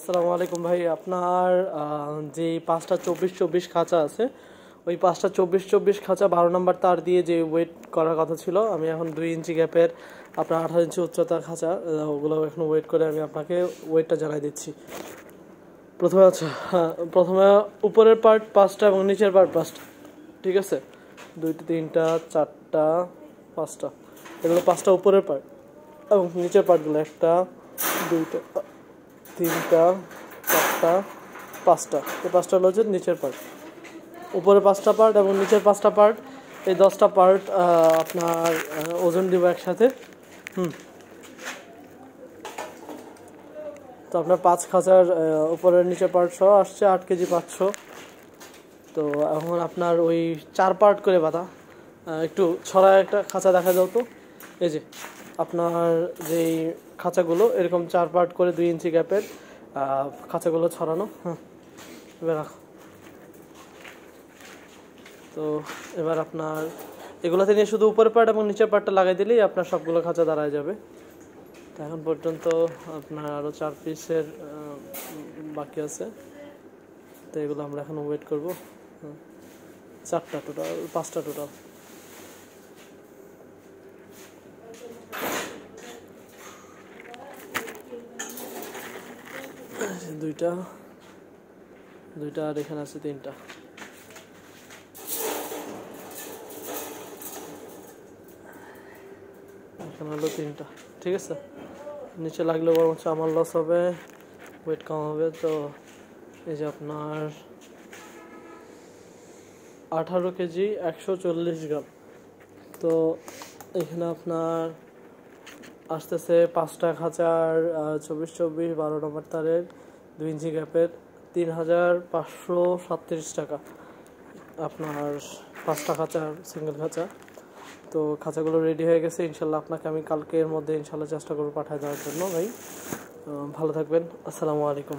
আসসালামু আলাইকুম ভাই। আপনার যে 5টা 24-24 খাঁচা আছে, ওই 5টা 24-24 খাঁচা 12 নম্বর তার দিয়ে যে ওয়েট করার কথা ছিল, আমি এখন 2 ইঞ্চি গ্যাপের আপনার 18 ইঞ্চি উচ্চতার খাঁচা, ওগুলো এখন ওয়েট করে আমি আপনাকে ওয়েটটা জানাই দিচ্ছি। প্রথমে উপরের পার্ট 5টা এবং নিচের পার্ট 5টা, ঠিক আছে? 2টা 3টা 4টা 5টা, এগুলো 5টা উপরের পার্ট, এবং নিচের পার্টগুলো 1টা 2টা 3টা 4টা 5টা। এই 5টা হলো যে নিচের পার্ট। উপরে 5টা পার্ট এবং নিচের 5টা পার্ট, এই 10টা পার্ট আপনার ওজন দিব একসাথে। তো আপনার 5 খাঁচার উপরের নিচের পার্ট সহ আসছে 8 কেজি 500। তো এখন আপনার ওই 4 পার্ট করে বাঁধা, একটু ছড়ায় একটা খাঁচা দেখা যাও তো। এই যে আপনার যেই খাঁচাগুলো এরকম 4 পার্ট করে 2 ইঞ্চি গ্যাপের খাঁচাগুলো ছড়ানো। এবার রাখো। তো এবার আপনার এগুলোতে নিয়ে শুধু উপরের পার্ট এবং নিচের পার্টটা লাগাই দিলেই আপনার সবগুলো খাঁচা দাঁড়ায় যাবে। তো এখন পর্যন্ত আপনার আরও 4 পিসের বাকি আছে। তো এগুলো আমরা এখন ওয়েট করবো। 4টা টোটাল, 5টা টোটাল। দুইটা আর এখানে আছে 3টা। এখানে হলো 3টা, ঠিক আছে? নিচে লাগলে বরং আমার লস হবে, ওয়েট কম হবে। তো এই যে আপনার 18 কেজি 140 গ্রাম। তো এখানে আপনার আসতেছে 5টা খাঁচার 24-24 12 নম্বর তারের 2 ইঞ্চি গ্যাপের 3537 টাকা আপনার 5টা খাঁচার সিঙ্গেল খাঁচা। তো খাঁচাগুলো রেডি হয়ে গেছে, ইনশাল্লাহ আপনাকে আমি কালকের মধ্যে ইনশাল্লাহ চেষ্টা করবো পাঠিয়ে দেওয়ার জন্য। ভাই ভালো থাকবেন, আসসালামু আলাইকুম।